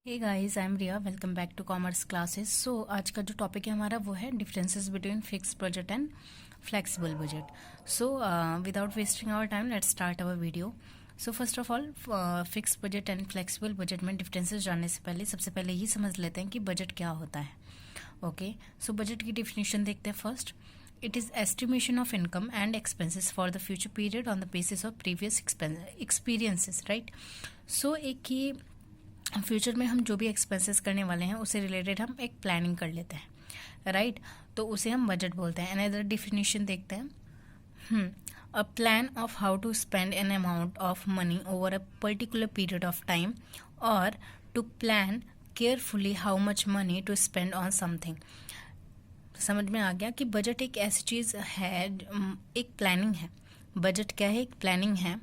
Hey guys, I am Riya. Welcome back to commerce classes. So आज का जो topic है हमारा वो है differences between fixed budget and flexible budget. So without wasting our time let's start our video. So first of all, fixed budget and flexible budget में differences जानने से पहले सबसे पहले ये समझ लेते हैं कि बजट क्या होता है। ओके, सो बजट की डिफिनेशन देखते हैं first. It is estimation of income and expenses for the future period on the basis of previous experiences, right. So एक ही फ्यूचर में हम जो भी एक्सपेंसेस करने वाले हैं उससे रिलेटेड हम एक प्लानिंग कर लेते हैं, राइट। तो उसे हम बजट बोलते हैं। अनदर डिफिनेशन देखते हैं। A plan of how to spend an amount of money over a particular period of time और to plan carefully how much money to spend on something. समझ में आ गया कि बजट एक ऐसी चीज़ है, एक प्लानिंग है। बजट क्या है? एक प्लानिंग है।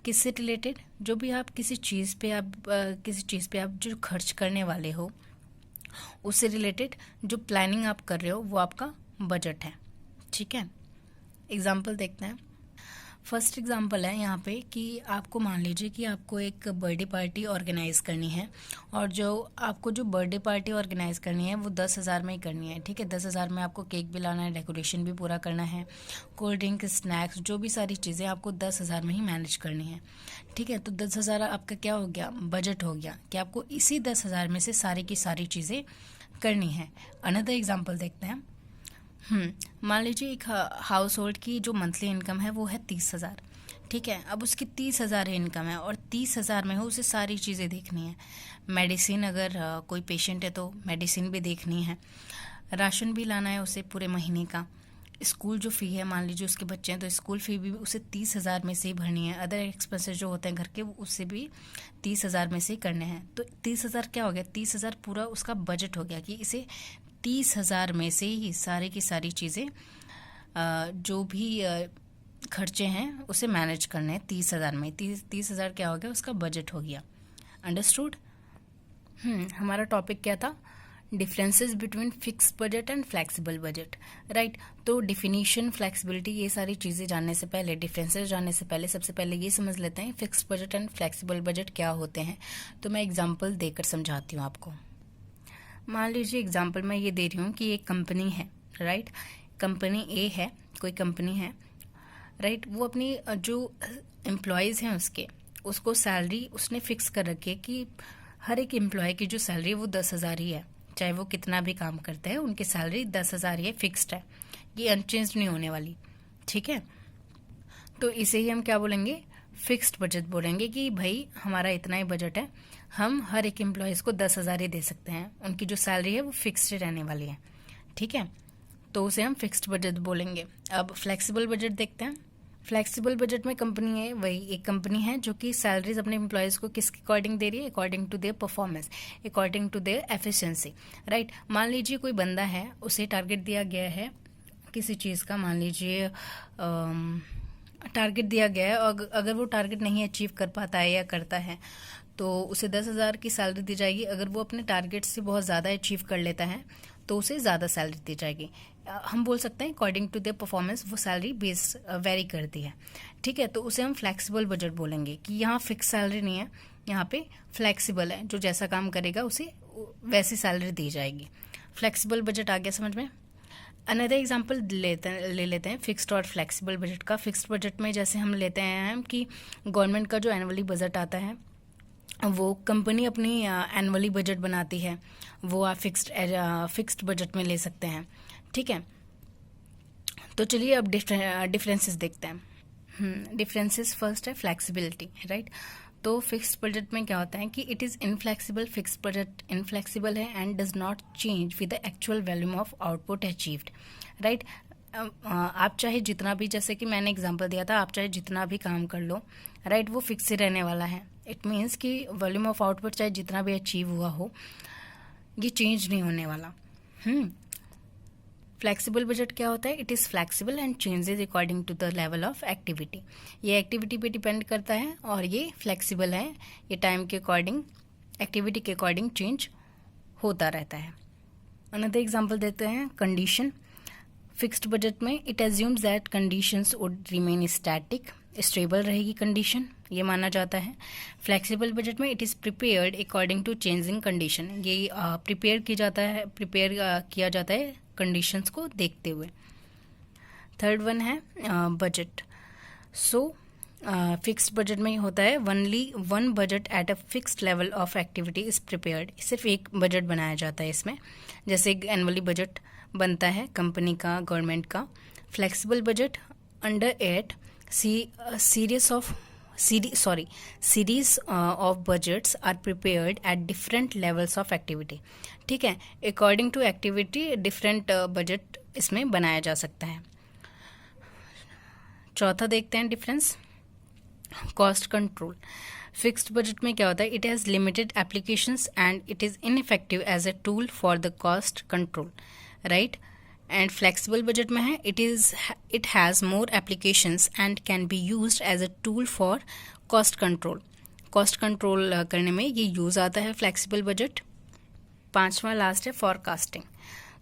किससे रिलेटेड? जो भी आप किसी चीज़ पे आप जो खर्च करने वाले हो उससे रिलेटेड जो प्लानिंग आप कर रहे हो वो आपका बजट है, ठीक है। एग्जाम्पल देखते हैं। फर्स्ट एग्जांपल है यहाँ पे कि आपको मान लीजिए कि आपको एक बर्थडे पार्टी ऑर्गेनाइज़ करनी है और जो बर्थडे पार्टी ऑर्गेनाइज़ करनी है वो 10,000 में ही करनी है, ठीक है। 10,000 में आपको केक भी लाना है, डेकोरेशन भी पूरा करना है, कोल्ड ड्रिंक, स्नैक्स, जो भी सारी चीज़ें आपको 10,000 में ही मैनेज करनी है, ठीक है। तो 10,000 आपका क्या हो गया? बजट हो गया कि आपको इसी 10,000 में से सारी की सारी चीज़ें करनी है। अनदर एग्जाम्पल देखते हैं। मान लीजिए एक हाउस होल्ड की जो मंथली इनकम है वो है 30,000, ठीक है। अब उसकी 30,000 इनकम है और 30,000 में हो उसे सारी चीज़ें देखनी है। मेडिसिन, अगर कोई पेशेंट है तो मेडिसिन भी देखनी है, राशन भी लाना है उसे पूरे महीने का, स्कूल जो फ़ी है, मान लीजिए उसके बच्चे हैं तो स्कूल फ़ी भी उसे 30,000 में से ही भरनी है। अदर एक्सपेंसेस जो होते हैं घर के उससे भी 30,000 में से ही करने हैं। तो 30,000 क्या हो गया? 30,000 पूरा उसका बजट हो गया कि इसे 30,000 में से ही सारी की सारी चीज़ें जो भी खर्चे हैं उसे मैनेज करने हैं 30,000 में। 30,000 क्या हो गया? उसका बजट हो गया। अंडरस्टूड? हमारा टॉपिक क्या था? Differences between fix budget and flexible budget, right. तो डिफिनीशन, फ्लेक्सिबिलिटी, ये सारी चीज़ें जानने से पहले, डिफरेंसेस जानने से पहले सबसे पहले ये समझ लेते हैं fix budget and flexible budget क्या होते हैं। तो मैं एग्जांपल देकर समझाती हूँ आपको। मान लीजिए एग्जांपल मैं ये दे रही हूँ कि एक कंपनी है, राइट। कंपनी ए है, कोई कंपनी है, राइट। वो अपनी जो एम्प्लॉयज़ हैं उसको सैलरी उसने फिक्स कर रखी है कि हर एक एम्प्लॉय की जो सैलरी है वो 10,000 ही है। चाहे वो कितना भी काम करते हैं उनकी सैलरी 10,000 ही है, फिक्स्ड है, ये अनचेंज नहीं होने वाली, ठीक है। तो इसे ही हम क्या बोलेंगे? फिक्स्ड बजट बोलेंगे कि भाई हमारा इतना ही बजट है, हम हर एक एम्प्लॉयज़ को 10,000 ही दे सकते हैं, उनकी जो सैलरी है वो फिक्स्ड रहने वाली है, ठीक है। तो उसे हम फिक्स्ड बजट बोलेंगे। अब फ्लेक्सिबल बजट देखते हैं। फ्लेक्सिबल बजट में कंपनी है, वही एक कंपनी है जो कि सैलरीज अपने एम्प्लॉयज़ को किसके अकॉर्डिंग दे रही है? According to their performance, according to their efficiency, right. मान लीजिए कोई बंदा है, उसे टारगेट दिया गया है किसी चीज़ का, मान लीजिए टारगेट दिया गया है और अगर वो टारगेट नहीं अचीव कर पाता है या करता है तो उसे 10,000 की सैलरी दी जाएगी। अगर वो अपने टारगेट से बहुत ज़्यादा अचीव कर लेता है तो उसे ज़्यादा सैलरी दी जाएगी। हम बोल सकते हैं अकॉर्डिंग टू देयर परफॉर्मेंस वो सैलरी बेस वेरी करती है, ठीक है। तो उसे हम फ्लेक्सिबल बजट बोलेंगे कि यहाँ फिक्स सैलरी नहीं है, यहाँ पे फ्लेक्सिबल है, जो जैसा काम करेगा उसे वैसी सैलरी दी जाएगी। फ्लेक्सिबल बजट आ गया समझ में। अनदर एग्जांपल ले लेते हैं फिक्स्ड और फ्लेक्सिबल बजट का। फिक्स्ड बजट में जैसे हम लेते हैं कि गवर्नमेंट का जो एनुअली बजट आता है वो कंपनी अपनी एनुअली बजट बनाती है, वो आप फिक्स्ड बजट में ले सकते हैं, ठीक है। तो चलिए अब डिफरेंसेस देखते हैं। डिफरेंसेस फर्स्ट है फ्लेक्सिबिलिटी, राइट। तो फिक्स्ड बजट में क्या होता है कि it is inflexible, fixed budget inflexible है and does not change with the actual volume of output achieved, right. आप चाहे जितना भी, जैसे कि मैंने एग्जांपल दिया था, आप चाहे जितना भी काम कर लो, राइट, वो फिक्स ही रहने वाला है। इट मीन्स कि वॉल्यूम ऑफ आउटपुट चाहे जितना भी अचीव हुआ हो ये चेंज नहीं होने वाला। फ्लेक्सिबल बजट क्या होता है? It is flexible and changes according to the level of activity. ये एक्टिविटी पे डिपेंड करता है और ये फ्लेक्सिबल है, ये टाइम के अकॉर्डिंग, एक्टिविटी के अकॉर्डिंग चेंज होता रहता है। अनदर एग्जांपल देते हैं कंडीशन। फिक्स्ड बजट में it assumes that conditions would remain static stable रहेगी कंडीशन, ये माना जाता है। फ्लेक्सिबल बजट में it is prepared according to changing condition, ये प्रिपेयर किया जाता है कंडीशंस को देखते हुए। थर्ड वन है बजट। सो फिक्स्ड बजट में होता है only one budget at a fixed level of activity is prepared, सिर्फ एक बजट बनाया जाता है इसमें, जैसे एनुअली बजट बनता है कंपनी का, गवर्नमेंट का। Flexible budget under it series of budgets are prepared at different levels of activity. ठीक है, according to activity different budget इसमें बनाया जा सकता है। चौथा देखते हैं difference, cost control. Fixed budget में क्या होता है, it has limited applications and it is ineffective as a tool for the cost control, right. And flexible budget में है, it has more applications and can be used as a tool for cost control. Cost control करने में ये use आता है flexible budget. पांचवा last है forecasting.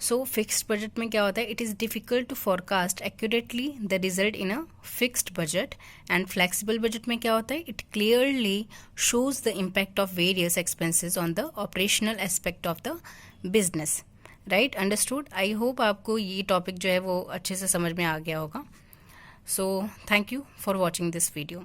So fixed budget में क्या होता है, it is difficult to forecast accurately the result in a fixed budget. And flexible budget में क्या होता है, it clearly shows the impact of various expenses on the operational aspect of the business, right. Understood. I hope आपको ये topic जो है वो अच्छे से समझ में आ गया होगा। So thank you for watching this video.